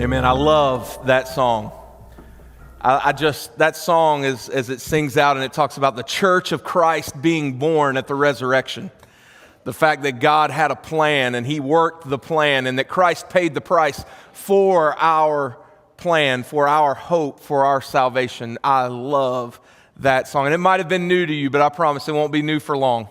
Amen. I love that song. That song is, as it sings out and it talks about the church of Christ being born at the resurrection. The fact that God had a plan and he worked the plan and that Christ paid the price for our plan, for our hope, for our salvation. I love that song. And it might have been new to you, but I promise it won't be new for long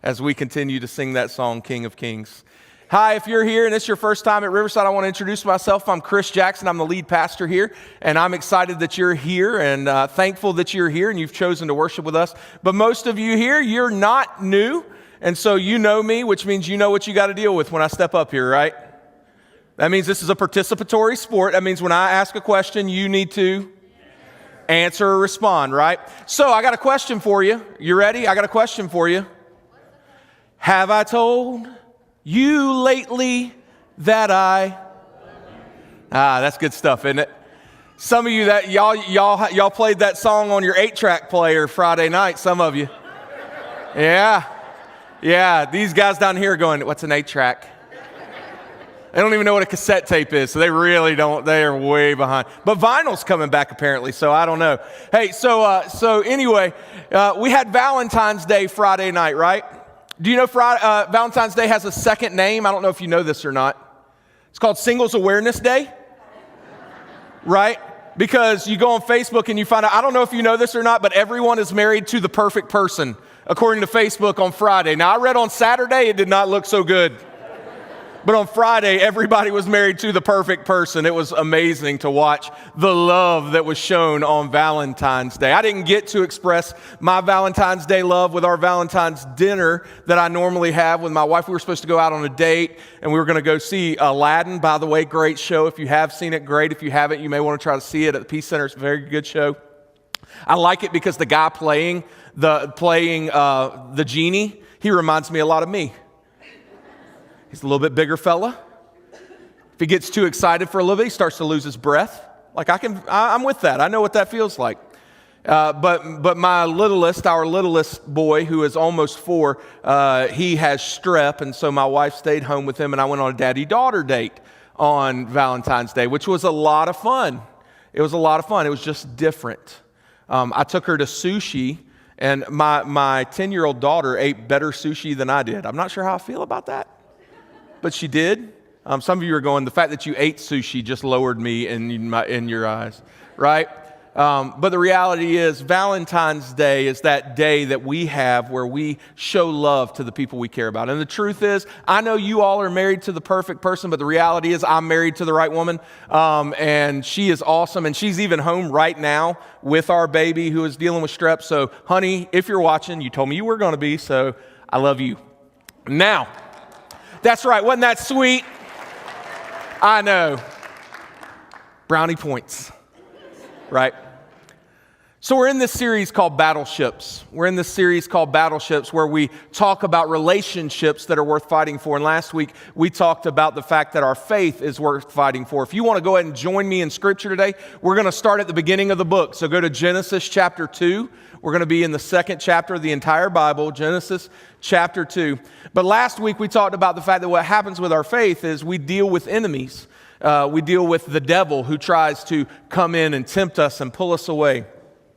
as we continue to sing that song, King of Kings. Hi, if you're here and it's your first time at Riverside, I want to introduce myself. I'm Chris Jackson. I'm the lead pastor here, and I'm excited that you're here and thankful that you're here and you've chosen to worship with us. But most of you here, you're not new, and so you know me, which means you know what you got to deal with when I step up here, right? That means this is a participatory sport. That means when I ask a question, you need to answer or respond, right? So I got a question for you. You ready? I got a question for you. Have I told you lately that that's good stuff, isn't it? Some of you that y'all played that song on your 8-track player Friday night, some of you. Yeah, these guys down here are going, what's an 8-track? They don't even know what a cassette tape is, so they really don't. They are way behind. But vinyl's coming back apparently, so I don't know. Hey, so anyway, we had Valentine's Day Friday night, right? Do you know Valentine's Day has a second name? I don't know if you know this or not. It's called Singles Awareness Day, right? Because you go on Facebook and you find out, I don't know if you know this or not, but everyone is married to the perfect person, according to Facebook on Friday. Now, I read on Saturday, it did not look so good. But on Friday, everybody was married to the perfect person. It was amazing to watch the love that was shown on Valentine's Day. I didn't get to express my Valentine's Day love with our Valentine's dinner that I normally have with my wife. We were supposed to go out on a date, and we were going to go see Aladdin. By the way, great show. If you have seen it, great. If you haven't, you may want to try to see it at the Peace Center. It's a very good show. I like it because the guy playing the genie, he reminds me a lot of me. He's a little bit bigger fella. If he gets too excited for a little bit, he starts to lose his breath. Like I'm with that. I know what that feels like. But our littlest boy, who is almost 4, he has strep, and so my wife stayed home with him, and I went on a daddy-daughter date on Valentine's Day, which was a lot of fun. It was a lot of fun. It was just different. I took her to sushi, and my 10-year-old daughter ate better sushi than I did. I'm not sure how I feel about that. But she did. Some of you are going, the fact that you ate sushi just lowered me in your eyes, right? But the reality is Valentine's Day is that day that we have where we show love to the people we care about. And the truth is, I know you all are married to the perfect person, but the reality is I'm married to the right woman, and she is awesome. And she's even home right now with our baby who is dealing with strep. So, honey, if you're watching, you told me you were going to be, so I love you. Now, that's right. Wasn't that sweet? I know. Brownie points, right? So we're in this series called Battleships. We're in this series called Battleships where we talk about relationships that are worth fighting for. And last week, we talked about the fact that our faith is worth fighting for. If you want to go ahead and join me in Scripture today, we're going to start at the beginning of the book. So go to Genesis chapter 2. We're going to be in the second chapter of the entire Bible, Genesis chapter 2. But last week, we talked about the fact that what happens with our faith is we deal with enemies. We deal with the devil who tries to come in and tempt us and pull us away.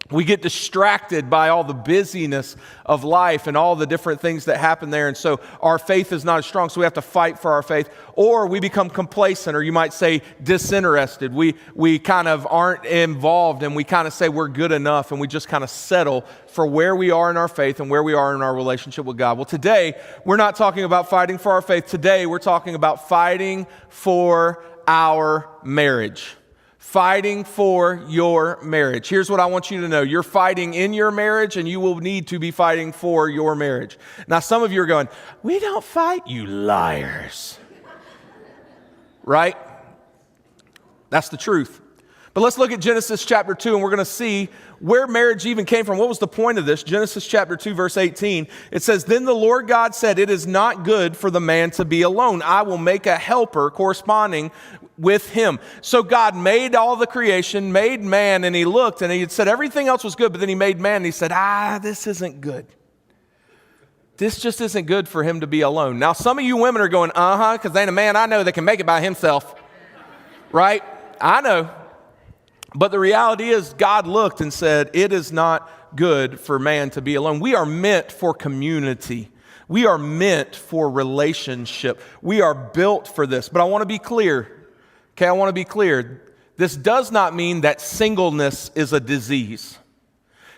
We get distracted by all the busyness of life and all the different things that happen there. And so our faith is not as strong, so we have to fight for our faith. Or we become complacent, or you might say disinterested. We kind of aren't involved, and we kind of say we're good enough, and we just kind of settle for where we are in our faith and where we are in our relationship with God. Well, today, we're not talking about fighting for our faith. Today, we're talking about fighting for our marriage. Fighting for your marriage. Here's what I want you to know. You're fighting in your marriage, and you will need to be fighting for your marriage. Now, some of you are going, we don't fight, you liars. Right? That's the truth. But let's look at Genesis chapter 2, and we're going to see where marriage even came from. What was the point of this? Genesis chapter 2, verse 18. It says, Then the Lord God said, It is not good for the man to be alone. I will make a helper corresponding with him. So God made all the creation, made man, and he looked, and he had said everything else was good, but then he made man, and he said, this isn't good. This just isn't good for him to be alone. Now, some of you women are going, because there ain't a man I know that can make it by himself, right? I know. But the reality is God looked and said, it is not good for man to be alone. We are meant for community. We are meant for relationship. We are built for this. But I want to be clear. Okay, I want to be clear. This does not mean that singleness is a disease.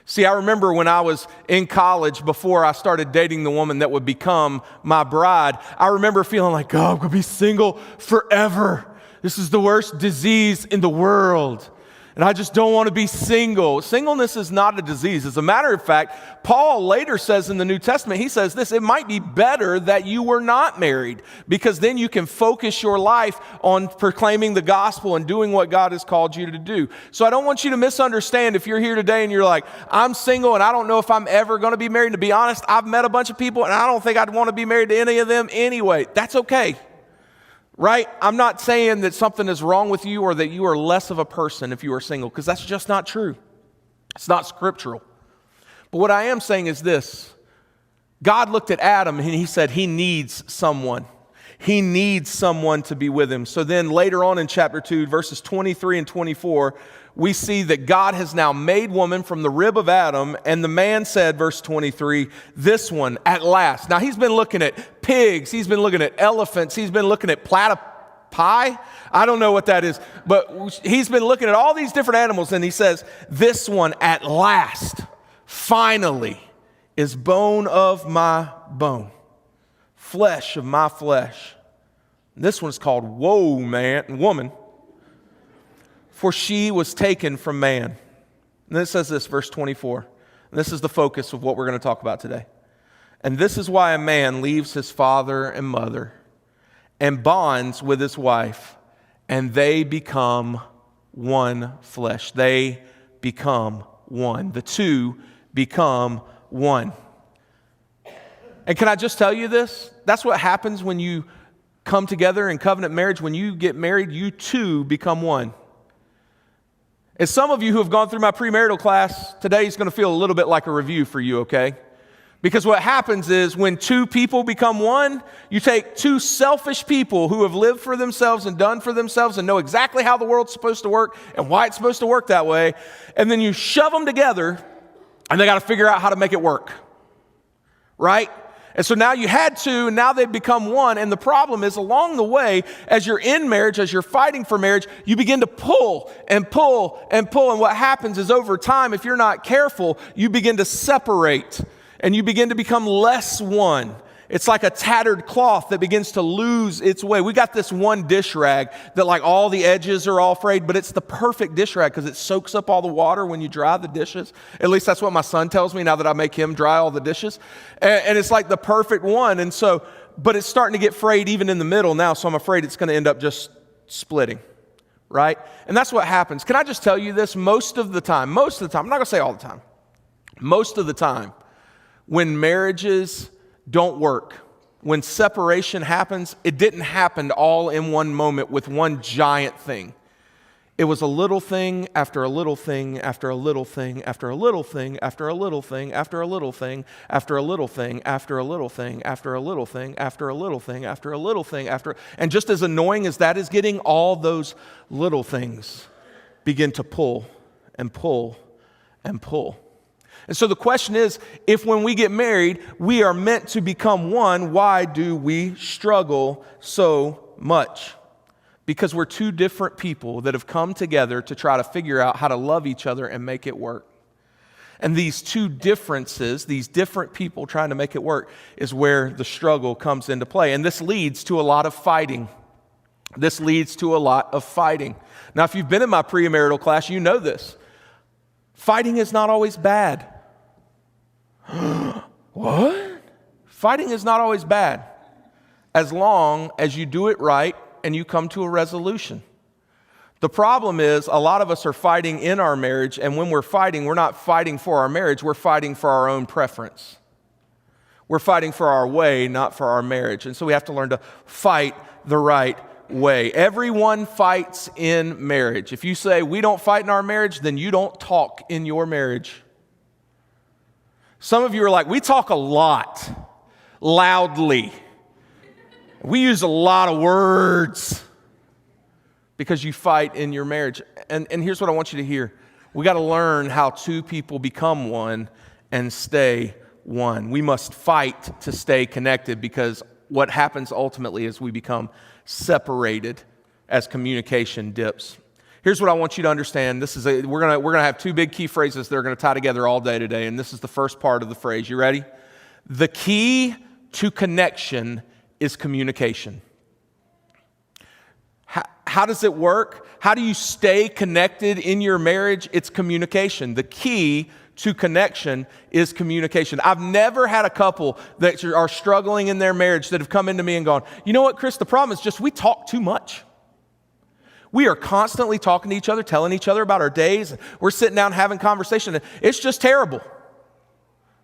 See, I remember when I was in college, before I started dating the woman that would become my bride, I remember feeling like, oh, I'm going to be single forever. This is the worst disease in the world. And I just don't want to be single. Singleness is not a disease. As a matter of fact, Paul later says in the New Testament, he says this, it might be better that you were not married, because then you can focus your life on proclaiming the gospel and doing what God has called you to do. So I don't want you to misunderstand if you're here today and you're like, I'm single and I don't know if I'm ever going to be married. To be honest, I've met a bunch of people and I don't think I'd want to be married to any of them anyway. That's okay. Right? I'm not saying that something is wrong with you or that you are less of a person if you are single, because that's just not true. It's not scriptural. But what I am saying is this. God looked at Adam and he said he needs someone. He needs someone to be with him. So then later on in chapter 2, verses 23 and 24, we see that God has now made woman from the rib of Adam, and the man said, verse 23, this one at last. Now he's been looking at pigs, he's been looking at elephants, he's been looking at platypi. I don't know what that is, but he's been looking at all these different animals, and he says, this one at last, finally, is bone of my bone, flesh of my flesh. This one's called woman. For she was taken from man. And then it says this, verse 24. And this is the focus of what we're going to talk about today. And this is why a man leaves his father and mother and bonds with his wife, and they become one flesh. They become one. The two become one. And can I just tell you this? That's what happens when you come together in covenant marriage. When you get married, you two become one. And some of you who have gone through my premarital class, today is going to feel a little bit like a review for you, okay? Because what happens is when two people become one, you take two selfish people who have lived for themselves and done for themselves and know exactly how the world's supposed to work and why it's supposed to work that way, and then you shove them together and they got to figure out how to make it work, right? And so now you had two, and now they've become one. And the problem is, along the way, as you're in marriage, as you're fighting for marriage, you begin to pull and pull and pull. And what happens is, over time, if you're not careful, you begin to separate and you begin to become less one. It's like a tattered cloth that begins to lose its way. We got this one dish rag that like all the edges are all frayed, but it's the perfect dish rag because it soaks up all the water when you dry the dishes. At least that's what my son tells me now that I make him dry all the dishes. And it's like the perfect one. And so, but it's starting to get frayed even in the middle now, so I'm afraid it's going to end up just splitting, right? And that's what happens. Can I just tell you this? Most of the time, I'm not going to say all the time, most of the time, when marriages don't work, when separation happens, it didn't happen all in one moment with one giant thing. It was a little thing after a little thing after a little thing after a little thing after a little thing after a little thing after a little thing after a little thing after a little thing after a little thing after a little thing after, and just as annoying as that is getting, all those little things begin to pull and pull and pull. And so the question is, if when we get married, we are meant to become one, why do we struggle so much? Because we're two different people that have come together to try to figure out how to love each other and make it work. And these two differences, these different people trying to make it work, is where the struggle comes into play. And this leads to a lot of fighting. Now, if you've been in my premarital class, you know this. Fighting is not always bad. What? Fighting is not always bad, as long as you do it right and you come to a resolution. The problem is a lot of us are fighting in our marriage, and when we're fighting, we're not fighting for our marriage, we're fighting for our own preference. We're fighting for our way, not for our marriage. And so we have to learn to fight the right way. Everyone fights in marriage. If you say we don't fight in our marriage, then you don't talk in your marriage. Some of you are like, we talk a lot, loudly. We use a lot of words. because you fight in your marriage. And here's what I want you to hear. We got to learn how two people become one and stay one. We must fight to stay connected, because what happens ultimately is we become separated as communication dips. Here's what I want you to understand. We're gonna have two big key phrases that are going to tie together all day today, and this is the first part of the phrase. You ready? The key to connection is communication. How does it work? How do you stay connected in your marriage? It's communication. The key to connection is communication. I've never had a couple that are struggling in their marriage that have come into me and gone, you know what, Chris, the problem is just we talk too much. We are constantly talking to each other, telling each other about our days. We're sitting down having conversation. It's just terrible.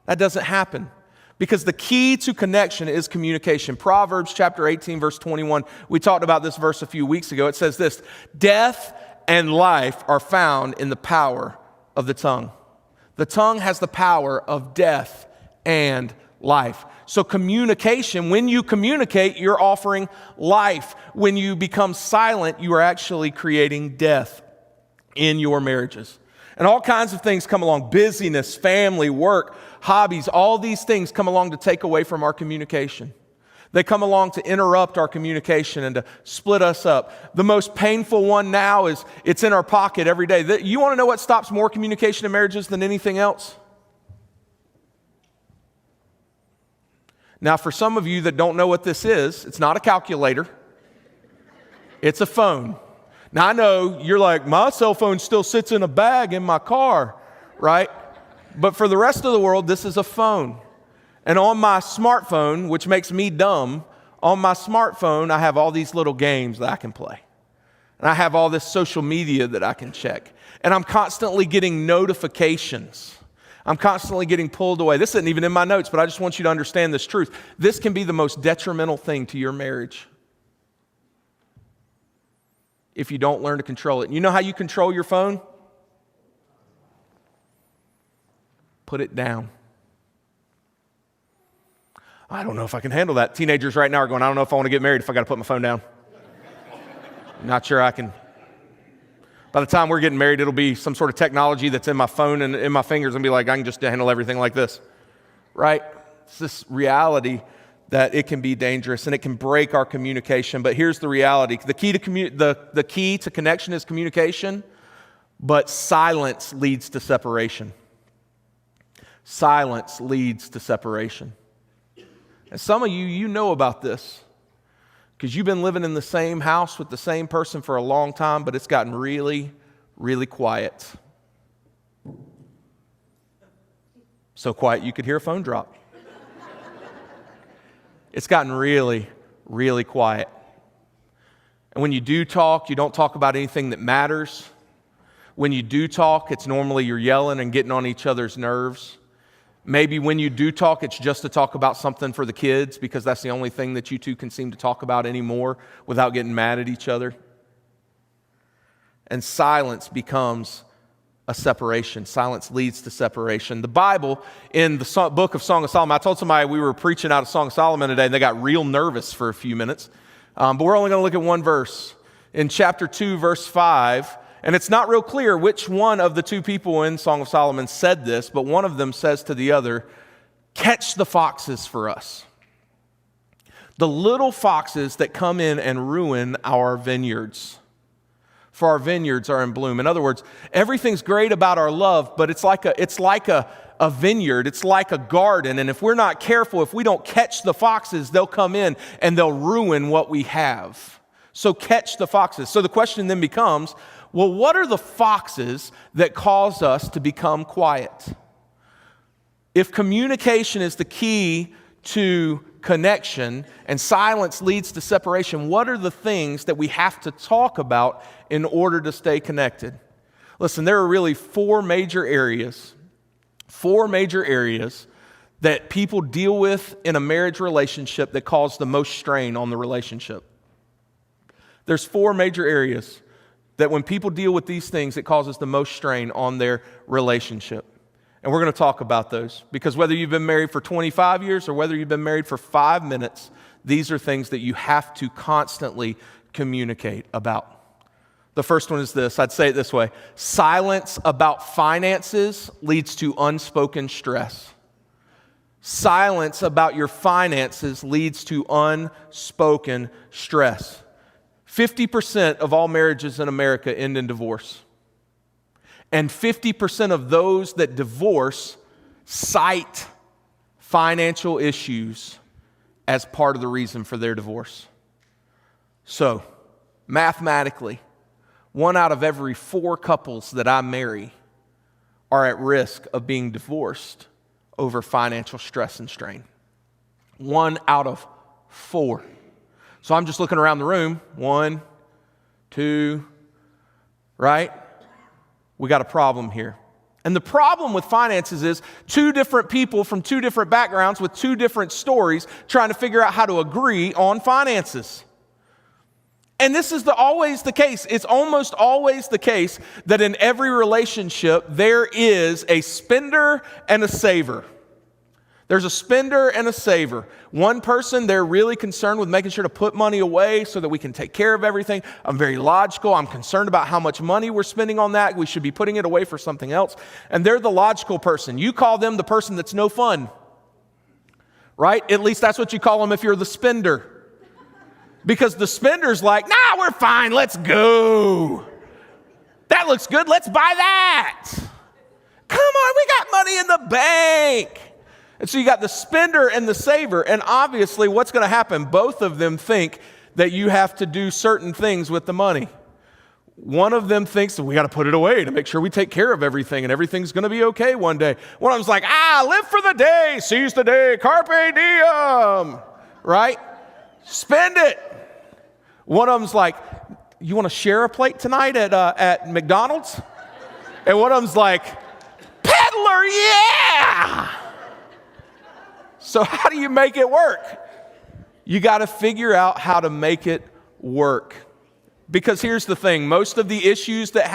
That doesn't happen. Because the key to connection is communication. Proverbs chapter 18, verse 21, we talked about this verse a few weeks ago. It says this: death and life are found in the power of the tongue. The tongue has the power of death and life. So communication, when you communicate, you're offering life. When you become silent, you are actually creating death in your marriages. And all kinds of things come along: busyness, family, work, hobbies. All these things come along to take away from our communication. They come along to interrupt our communication and to split us up. The most painful one now is it's in our pocket every day. You want to know what stops more communication in marriages than anything else? Now, for some of you that don't know what this is, it's not a calculator. It's a phone. Now, I know you're like, my cell phone still sits in a bag in my car, right? But for the rest of the world, this is a phone. And on my smartphone, which makes me dumb, on my smartphone, I have all these little games that I can play. And I have all this social media that I can check. And I'm constantly getting notifications. I'm constantly getting pulled away. This isn't even in my notes, but I just want you to understand this truth. This can be the most detrimental thing to your marriage if you don't learn to control it. You know how you control your phone? Put it down. I don't know if I can handle that. Teenagers right now are going, I don't know if I want to get married if I got to put my phone down. Not sure I can. By the time we're getting married, it'll be some sort of technology that's in my phone and in my fingers and be like, I can just handle everything like this, right? It's this reality that it can be dangerous and it can break our communication. But here's the reality. The key to connection is communication, but silence leads to separation. Silence leads to separation. And some of you know about this because you've been living in the same house with the same person for a long time, but it's gotten really, really quiet. So quiet you could hear a phone drop. It's gotten really, really quiet. And when you do talk, you don't talk about anything that matters. When you do talk, it's normally you're yelling and getting on each other's nerves. Maybe when you do talk, it's just to talk about something for the kids because that's the only thing that you two can seem to talk about anymore without getting mad at each other. And silence becomes a separation. Silence leads to separation. The Bible, in the book of Song of Solomon, I told somebody we were preaching out of Song of Solomon today and they got real nervous for a few minutes. But we're only going to look at one verse. In chapter 2, verse 5, and it's not real clear which one of the two people in Song of Solomon said this, but one of them says to the other, catch the foxes for us. The little foxes that come in and ruin our vineyards. For our vineyards are in bloom. In other words, everything's great about our love, but it's like a vineyard. It's like a garden. And if we're not careful, if we don't catch the foxes, they'll come in and they'll ruin what we have. So catch the foxes. So the question then becomes, well, what are the foxes that cause us to become quiet? If communication is the key to connection and silence leads to separation, what are the things that we have to talk about in order to stay connected? Listen, there are really four major areas that people deal with in a marriage relationship that cause the most strain on the relationship. There's four major areas that when people deal with these things, it causes the most strain on their relationship. And we're going to talk about those because whether you've been married for 25 years or whether you've been married for 5 minutes, these are things that you have to constantly communicate about. The first one is this. I'd say it this way. Silence about finances leads to unspoken stress. Silence about your finances leads to unspoken stress. 50% of all marriages in America end in divorce. And 50% of those that divorce cite financial issues as part of the reason for their divorce. So, mathematically, 1 out of every 4 couples that I marry are at risk of being divorced over financial stress and strain. 1 out of 4. So I'm just looking around the room. 1, 2, right? We got a problem here. And the problem with finances is 2 different people from 2 different backgrounds with 2 different stories trying to figure out how to agree on finances. And this is always the case. It's almost always the case that in every relationship, there is a spender and a saver. There's a spender and a saver. One person, they're really concerned with making sure to put money away so that we can take care of everything. I'm very logical. I'm concerned about how much money we're spending on that. We should be putting it away for something else. And they're the logical person. You call them the person that's no fun, right? At least that's what you call them if you're the spender. Because the spender's like, nah, we're fine, let's go. That looks good, let's buy that. Come on, we got money in the bank. And so you got the spender and the saver, and obviously what's going to happen? Both of them think that you have to do certain things with the money. One of them thinks that we got to put it away to make sure we take care of everything and everything's going to be okay one day. One of them's like, live for the day, seize the day, carpe diem, right? Spend it. One of them's like, you want to share a plate tonight at McDonald's? And one of them's like, peddler, yeah! So how do you make it work? You got to figure out how to make it work. Because here's the thing, most of the issues that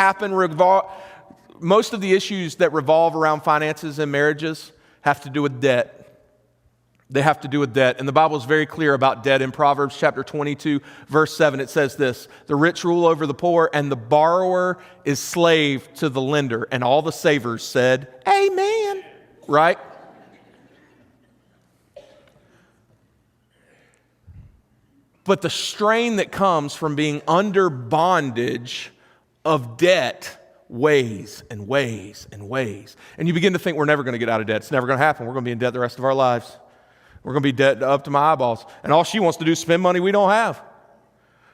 revolve around finances and marriages have to do with debt. They have to do with debt. And the Bible is very clear about debt. In Proverbs chapter 22, verse 7, it says this, the rich rule over the poor, and the borrower is slave to the lender. And all the savers said, amen. Right? But the strain that comes from being under bondage of debt weighs and weighs and weighs. And you begin to think we're never going to get out of debt. It's never going to happen. We're going to be in debt the rest of our lives. We're going to be debt up to my eyeballs. And all she wants to do is spend money we don't have.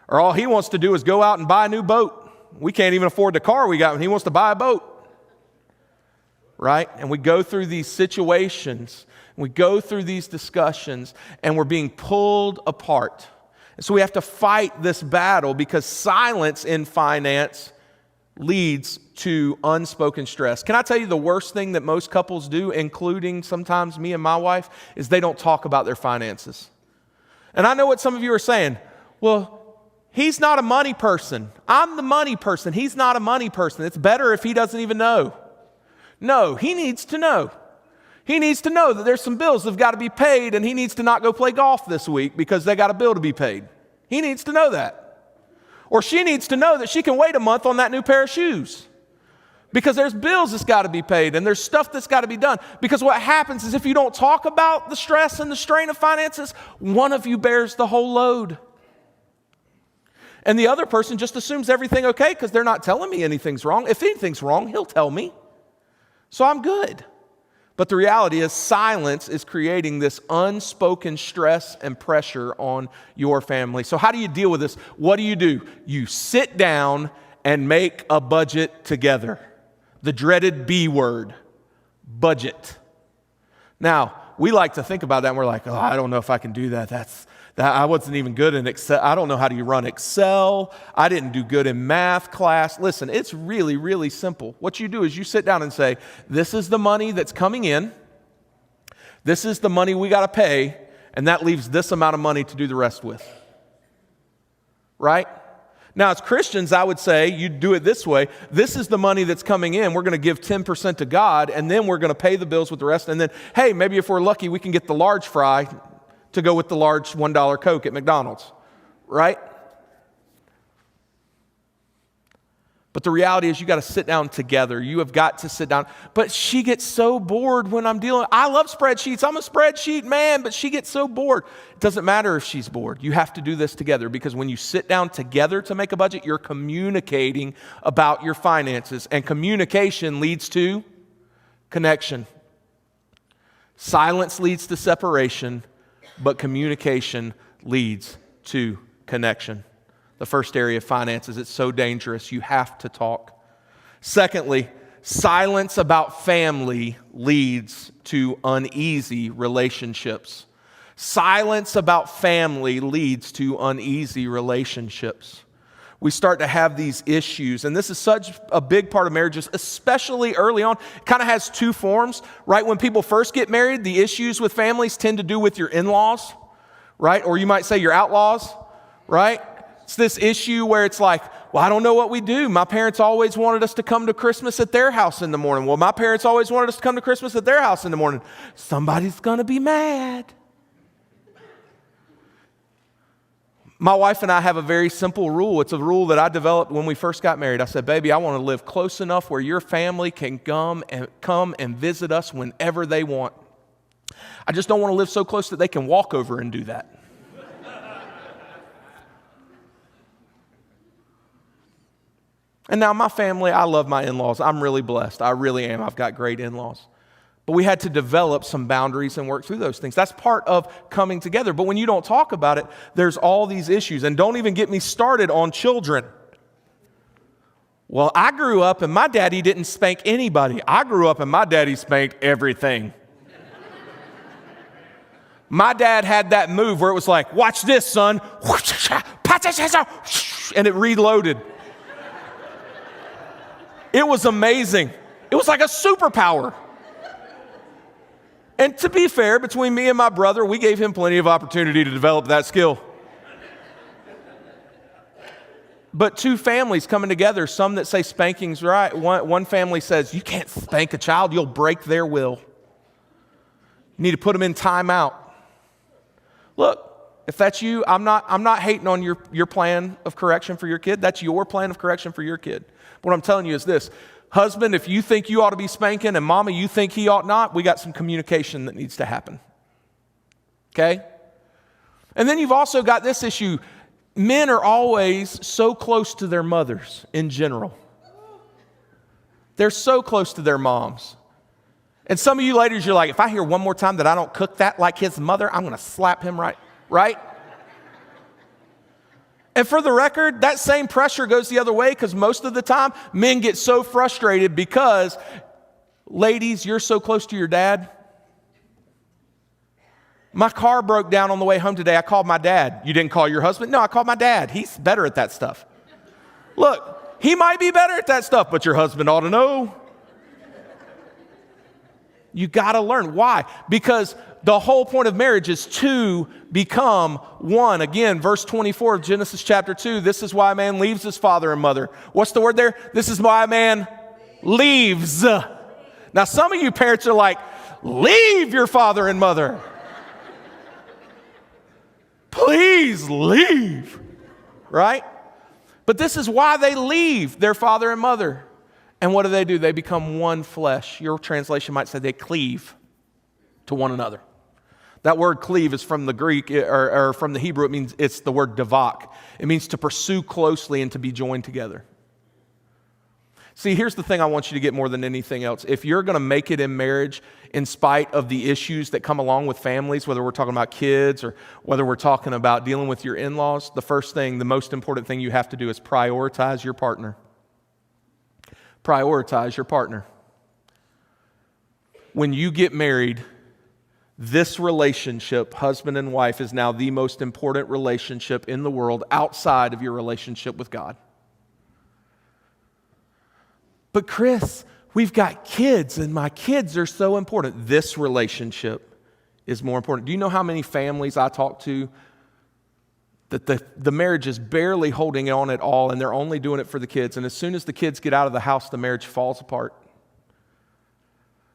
Or all he wants to do is go out and buy a new boat. We can't even afford the car we got when he wants to buy a boat. Right? And we go through these situations, we go through these discussions, and we're being pulled apart. And so we have to fight this battle because silence in finance leads to unspoken stress. Can I tell you the worst thing that most couples do, including sometimes me and my wife, is they don't talk about their finances. And I know what some of you are saying. Well, he's not a money person. I'm the money person. He's not a money person. It's better if he doesn't even know. No, he needs to know. He needs to know that there's some bills that have got to be paid and he needs to not go play golf this week because they got a bill to be paid. He needs to know that. Or she needs to know that she can wait a month on that new pair of shoes because there's bills that's got to be paid and there's stuff that's got to be done. Because what happens is if you don't talk about the stress and the strain of finances, one of you bears the whole load. And the other person just assumes everything okay because they're not telling me anything's wrong. If anything's wrong, he'll tell me. So I'm good. But the reality is silence is creating this unspoken stress and pressure on your family. So how do you deal with this? What do? You sit down and make a budget together. The dreaded B word, budget. Now, we like to think about that and we're like, I don't know if I can do that. I wasn't even good in Excel. I don't know how to run Excel. I didn't do good in math class. Listen, it's really, really simple. What you do is you sit down and say, this is the money that's coming in. This is the money we got to pay. And that leaves this amount of money to do the rest with. Right? Now, as Christians, I would say you do it this way. This is the money that's coming in. We're going to give 10% to God, and then we're going to pay the bills with the rest. And then, hey, maybe if we're lucky, we can get the large fry to go with the large $1 Coke at McDonald's, right? But the reality is you got to sit down together. You have got to sit down. But she gets so bored when I'm dealing. I love spreadsheets. I'm a spreadsheet man, but she gets so bored. It doesn't matter if she's bored. You have to do this together because when you sit down together to make a budget, you're communicating about your finances. And communication leads to connection. Silence leads to separation, but communication leads to connection. The first area of finances, it's so dangerous. You have to talk. Secondly, silence about family leads to uneasy relationships. Silence about family leads to uneasy relationships. We start to have these issues, and this is such a big part of marriages, especially early on. It kind of has two forms, right? When people first get married, the issues with families tend to do with your in-laws, right? Or you might say your outlaws, right? It's this issue where it's like, well, I don't know what we do. My parents always wanted us to come to Christmas at their house in the morning. Well, my parents always wanted us to come to Christmas at their house in the morning. Somebody's going to be mad. My wife and I have a very simple rule. It's a rule that I developed when we first got married. I said, baby, I want to live close enough where your family can come and visit us whenever they want. I just don't want to live so close that they can walk over and do that. And now my family, I love my in-laws. I'm really blessed. I really am. I've got great in-laws. But we had to develop some boundaries and work through those things. That's part of coming together. But when you don't talk about it, there's all these issues. And don't even get me started on children. Well, I grew up and my daddy didn't spank anybody. I grew up and my daddy spanked everything. My dad had that move where it was like, watch this, son. And it reloaded. It was amazing. It was like a superpower. And to be fair, between me and my brother, we gave him plenty of opportunity to develop that skill. But two families coming together, some that say spanking's right. One family says, you can't spank a child, you'll break their will. You need to put them in timeout. Look, if that's you, I'm not hating on your plan of correction for your kid. That's your plan of correction for your kid. What I'm telling you is this. Husband, if you think you ought to be spanking and mama, you think he ought not, we got some communication that needs to happen. Okay? And then you've also got this issue. Men are always so close to their mothers in general. They're so close to their moms. And some of you ladies, you're like, if I hear one more time that I don't cook that like his mother, I'm going to slap him right? And for the record, that same pressure goes the other way because most of the time, men get so frustrated because, ladies, you're so close to your dad. My car broke down on the way home today. I called my dad. You didn't call your husband? No, I called my dad. He's better at that stuff. Look, he might be better at that stuff, but your husband ought to know. You got to learn. Why? Because the whole point of marriage is to become one. Again, verse 24 of Genesis chapter 2, this is why a man leaves his father and mother. What's the word there? This is why a man leaves. Now, some of you parents are like, leave your father and mother. Please leave. Right? But this is why they leave their father and mother. And what do? They become one flesh. Your translation might say they cleave to one another. That word cleave is from the Greek or from the Hebrew. It's the word davak. It means to pursue closely and to be joined together. See, here's the thing I want you to get more than anything else. If you're going to make it in marriage in spite of the issues that come along with families, whether we're talking about kids or whether we're talking about dealing with your in-laws, the first thing, the most important thing you have to do is prioritize your partner. Prioritize your partner. When you get married, this relationship, husband and wife, is now the most important relationship in the world outside of your relationship with God. But Chris, we've got kids and my kids are so important. This relationship is more important. Do you know how many families I talk to that the marriage is barely holding on at all and they're only doing it for the kids, and as soon as the kids get out of the house, the marriage falls apart?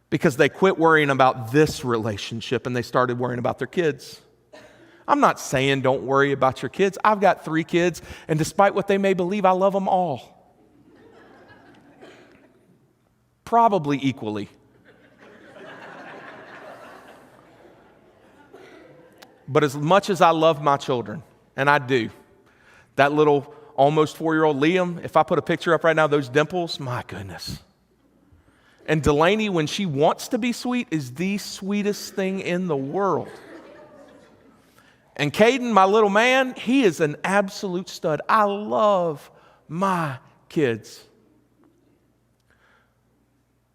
Because they quit worrying about this relationship and they started worrying about their kids. I'm not saying don't worry about your kids. I've got 3 kids, and despite what they may believe, I love them all. Probably equally. But as much as I love my children, and I do, that little almost 4-year-old Liam, if I put a picture up right now, those dimples, my goodness. And Delaney, when she wants to be sweet, is the sweetest thing in the world. And Caden, my little man, he is an absolute stud. I love my kids.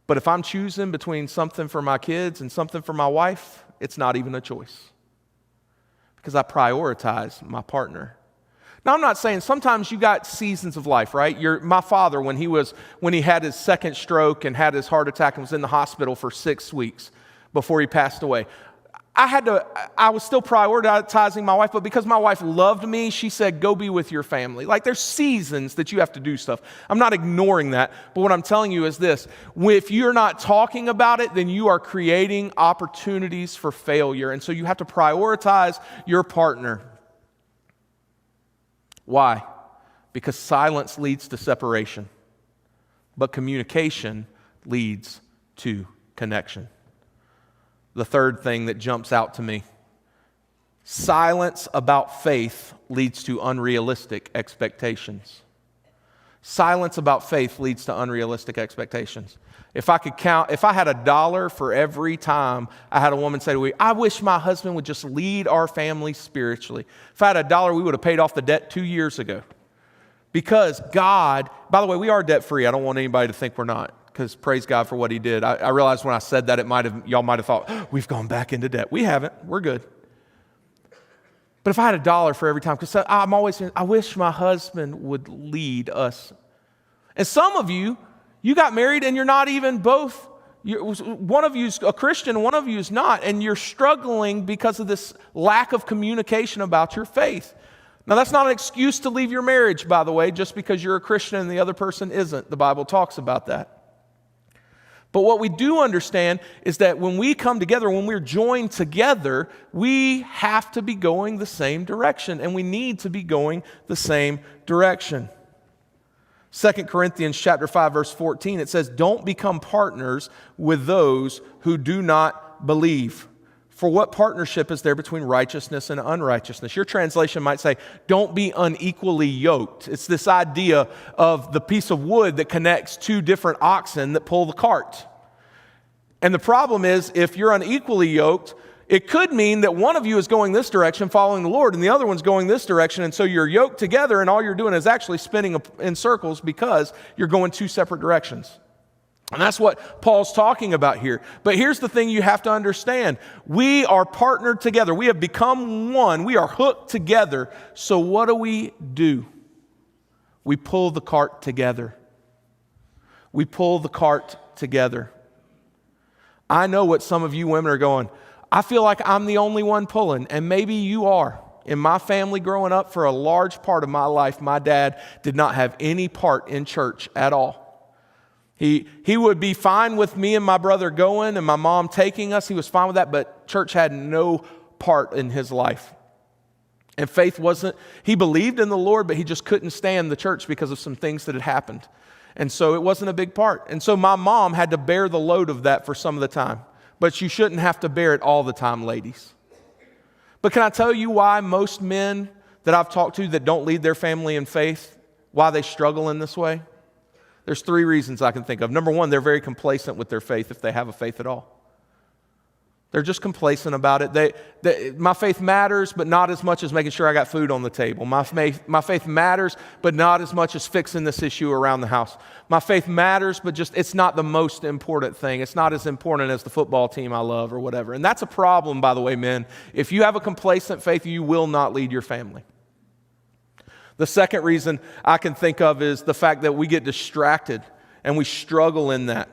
But if I'm choosing between something for my kids and something for my wife, it's not even a choice. Because I prioritize my partner. Now, I'm not saying sometimes you got seasons of life, right? My father, when he had his second stroke and had his heart attack and was in the hospital for 6 weeks before he passed away, I was still prioritizing my wife, but because my wife loved me, she said, go be with your family. Like, there's seasons that you have to do stuff. I'm not ignoring that, but what I'm telling you is this: if you're not talking about it, then you are creating opportunities for failure. And so you have to prioritize your partner. Why? Because silence leads to separation, but communication leads to connection. The third thing that jumps out to me: silence about faith leads to unrealistic expectations. Silence about faith leads to unrealistic expectations. If I had $1 for every time I had a woman say to me, I wish my husband would just lead our family spiritually. If I had $1, we would have paid off the debt 2 years ago. Because God, by the way, we are debt-free. I don't want anybody to think we're not, because praise God for what he did. I realized when I said that, y'all might have thought, we've gone back into debt. We haven't. We're good. But if I had $1 for every time, because I'm always saying, I wish my husband would lead us. And some of you got married and you're not even both. One of you's a Christian, one of you is not, and you're struggling because of this lack of communication about your faith. Now, that's not an excuse to leave your marriage, by the way, just because you're a Christian and the other person isn't. The Bible talks about that. But what we do understand is that when we come together, when we're joined together, we have to be going the same direction, and we need to be going the same direction. 2 Corinthians chapter 5, verse 14, it says, don't become partners with those who do not believe. For what partnership is there between righteousness and unrighteousness? Your translation might say, don't be unequally yoked. It's this idea of the piece of wood that connects two different oxen that pull the cart. And the problem is, if you're unequally yoked, it could mean that one of you is going this direction, following the Lord, and the other one's going this direction, and so you're yoked together, and all you're doing is actually spinning in circles because you're going two separate directions. And that's what Paul's talking about here. But here's the thing you have to understand. We are partnered together. We have become one. We are hooked together. So what do? We pull the cart together. We pull the cart together. I know what some of you women are going, I feel like I'm the only one pulling, and maybe you are. In my family growing up, for a large part of my life, my dad did not have any part in church at all. He would be fine with me and my brother going and my mom taking us. He was fine with that, but church had no part in his life. And faith he believed in the Lord, but he just couldn't stand the church because of some things that had happened. And so it wasn't a big part. And so my mom had to bear the load of that for some of the time. But you shouldn't have to bear it all the time, ladies. But can I tell you why most men that I've talked to that don't lead their family in faith, why they struggle in this way? There's 3 reasons I can think of. Number 1, they're very complacent with their faith, if they have a faith at all. They're just complacent about it. My faith matters, but not as much as making sure I got food on the table. My faith matters, but not as much as fixing this issue around the house. My faith matters, but just it's not the most important thing. It's not as important as the football team I love or whatever. And that's a problem, by the way, men. If you have a complacent faith, you will not lead your family. The second reason I can think of is the fact that we get distracted and we struggle in that.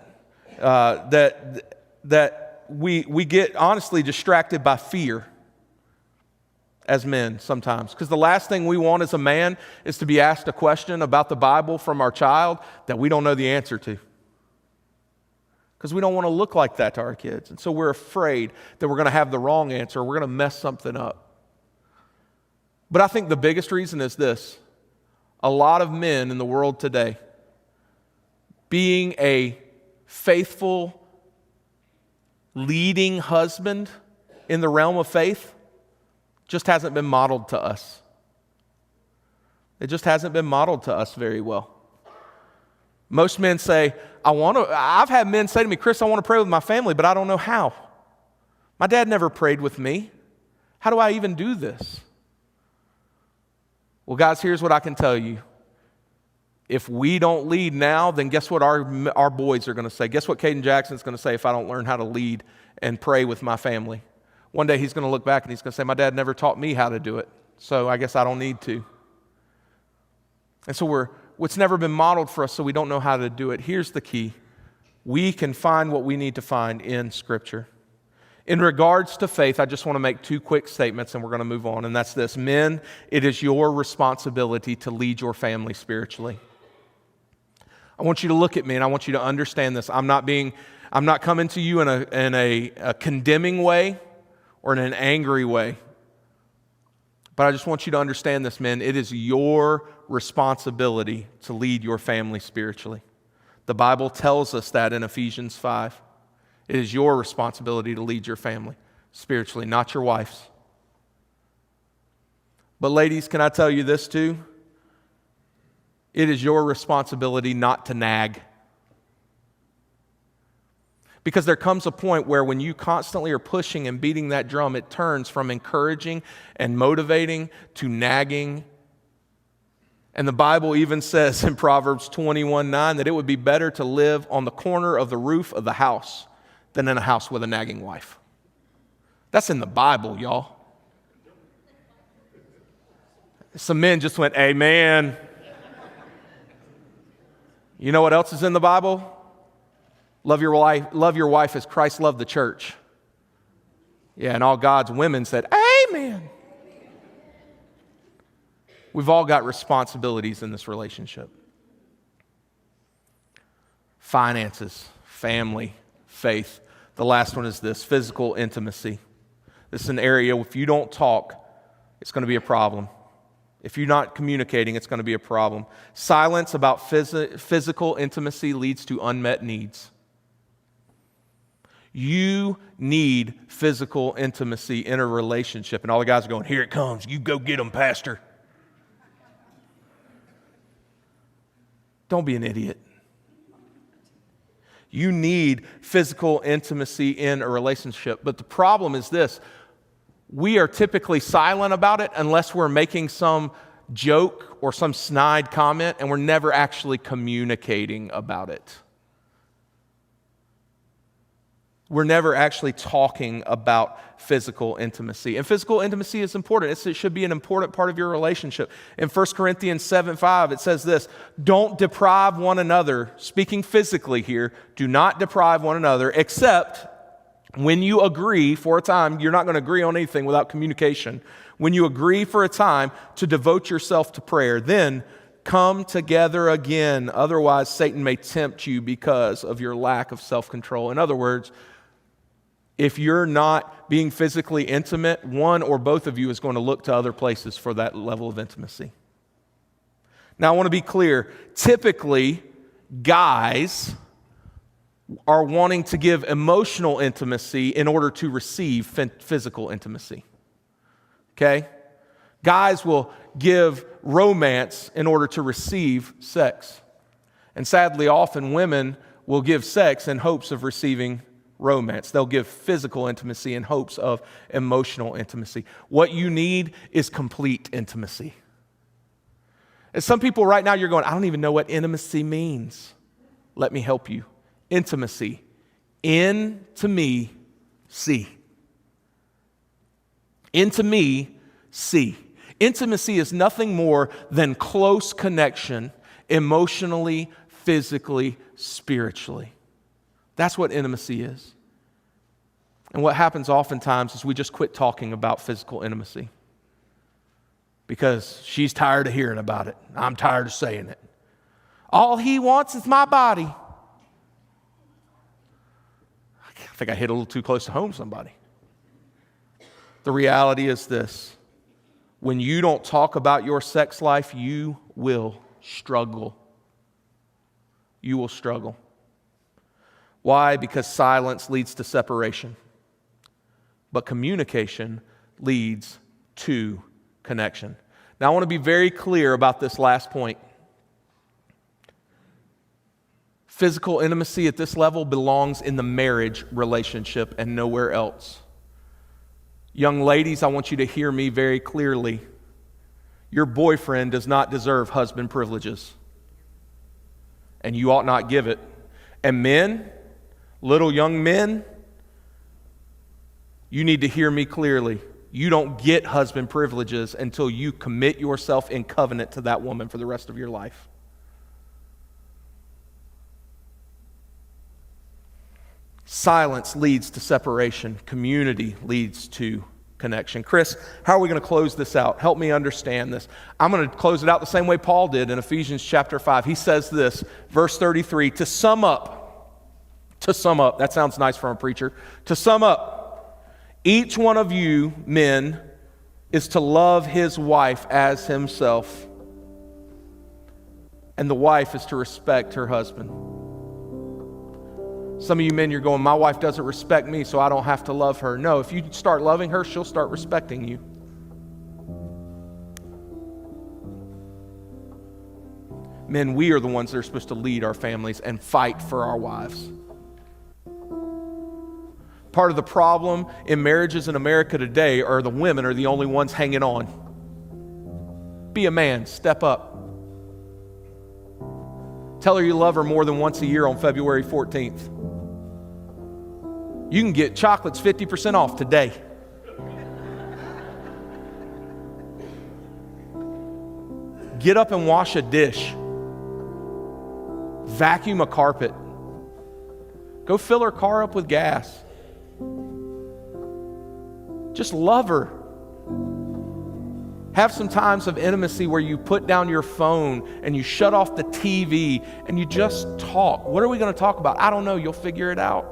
We get honestly distracted by fear as men sometimes. Because the last thing we want as a man is to be asked a question about the Bible from our child that we don't know the answer to. Because we don't want to look like that to our kids. And so we're afraid that we're going to have the wrong answer, or we're going to mess something up. But I think the biggest reason is this. A lot of men in the world today, being a faithful, leading husband in the realm of faith just hasn't been modeled to us. It just hasn't been modeled to us very well. Most men say, I've had men say to me, Chris, I want to pray with my family, but I don't know how. My dad never prayed with me. How do I even do this? Well, guys, here's what I can tell you. If we don't lead now, then guess what our boys are going to say? Guess what Caden Jackson's going to say if I don't learn how to lead and pray with my family? One day he's going to look back and he's going to say, my dad never taught me how to do it, so I guess I don't need to. And so it's never been modeled for us, so we don't know how to do it. Here's the key. We can find what we need to find in Scripture. In regards to faith, I just want to make two quick statements and we're going to move on, and that's this. Men, it is your responsibility to lead your family spiritually. I want you to look at me and I want you to understand this. I'm not coming to you in a condemning way or in an angry way. But I just want you to understand this, men. It is your responsibility to lead your family spiritually. The Bible tells us that in Ephesians 5. It is your responsibility to lead your family spiritually, not your wife's. But ladies, can I tell you this too? It is your responsibility not to nag. Because there comes a point where when you constantly are pushing and beating that drum, it turns from encouraging and motivating to nagging. And the Bible even says in Proverbs 21:9 that it would be better to live on the corner of the roof of the house than in a house with a nagging wife. That's in the Bible, y'all. Some men just went, amen. You know what else is in the Bible? Love your wife as Christ loved the church. Yeah, and all God's women said, amen. We've all got responsibilities in this relationship. Finances, family, faith. The last one is this, physical intimacy. This is an area, if you don't talk, it's going to be a problem. If you're not communicating, it's going to be a problem. Silence about physical intimacy leads to unmet needs. You need physical intimacy in a relationship. And all the guys are going, here it comes. You go get them, Pastor. Don't be an idiot. You need physical intimacy in a relationship. But the problem is this. We are typically silent about it unless we're making some joke or some snide comment, and we're never actually communicating about it. We're never actually talking about physical intimacy. And physical intimacy is important. It should be an important part of your relationship. In 1 Corinthians 7:5, it says this, don't deprive one another, speaking physically here, do not deprive one another, except when you agree for a time. You're not going to agree on anything without communication. When you agree for a time to devote yourself to prayer, then come together again. Otherwise, Satan may tempt you because of your lack of self-control. In other words, if you're not being physically intimate, one or both of you is going to look to other places for that level of intimacy. Now, I want to be clear. Typically, guys are wanting to give emotional intimacy in order to receive physical intimacy. Okay? Guys will give romance in order to receive sex. And sadly, often women will give sex in hopes of receiving romance. They'll give physical intimacy in hopes of emotional intimacy. What you need is complete intimacy. And some people right now, you're going, I don't even know what intimacy means. Let me help you. Intimacy. In to me, see. Into me, see. Intimacy is nothing more than close connection emotionally, physically, spiritually. That's what intimacy is. And what happens oftentimes is we just quit talking about physical intimacy because she's tired of hearing about it. I'm tired of saying it. All he wants is my body. I think I hit a little too close to home somebody. The reality is this. When you don't talk about your sex life, you will struggle. You will struggle. Why? Because silence leads to separation, but communication leads to connection. Now, I want to be very clear about this last point. Physical intimacy at this level belongs in the marriage relationship and nowhere else. Young ladies, I want you to hear me very clearly. Your boyfriend does not deserve husband privileges, and you ought not give it. And men, little young men, you need to hear me clearly. You don't get husband privileges until you commit yourself in covenant to that woman for the rest of your life. Silence leads to separation. Community leads to connection. Chris, how are we going to close this out? Help me understand this. I'm going to close it out the same way Paul did in Ephesians chapter 5. He says this, verse 33, to sum up, that sounds nice from a preacher. To sum up, each one of you men is to love his wife as himself, and the wife is to respect her husband. Some of you men, you're going, my wife doesn't respect me, so I don't have to love her. No, if you start loving her, she'll start respecting you. Men, we are the ones that are supposed to lead our families and fight for our wives. Part of the problem in marriages in America today are the women are the only ones hanging on. Be a man, step up. Tell her you love her more than once a year on February 14th. You can get chocolates 50% off today. Get up and wash a dish. Vacuum a carpet. Go fill her car up with gas. Just love her. Have some times of intimacy where you put down your phone and you shut off the TV and you just talk. What are we going to talk about? I don't know. You'll figure it out.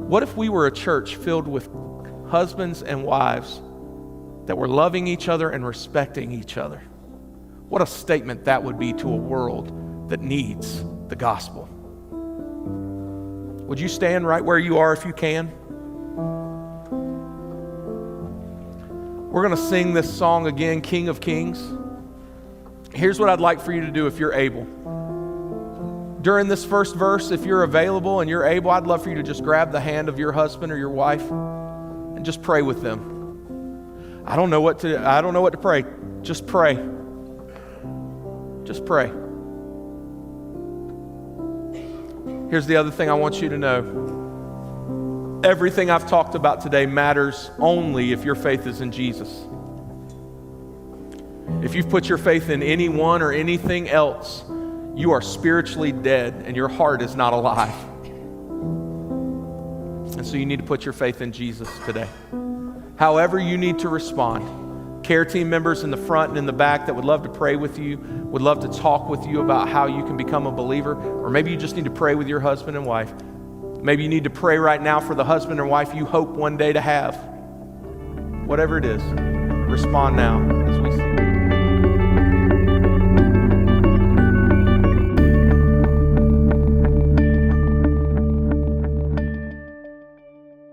What if we were a church filled with husbands and wives that were loving each other and respecting each other? What a statement that would be to a world that needs the gospel. Would you stand right where you are if you can? We're going to sing this song again, King of Kings. Here's what I'd like for you to do if you're able. During this first verse, if you're available and you're able, I'd love for you to just grab the hand of your husband or your wife and just pray with them. I don't know what to pray. Just pray. Just pray. Here's the other thing I want you to know. Everything I've talked about today matters only if your faith is in Jesus. If you've put your faith in anyone or anything else, you are spiritually dead and your heart is not alive. And so you need to put your faith in Jesus today. However you need to respond. Care team members in the front and in the back that would love to pray with you, would love to talk with you about how you can become a believer, or maybe you just need to pray with your husband and wife. Maybe you need to pray right now for the husband or wife you hope one day to have. Whatever it is, respond now as we sing.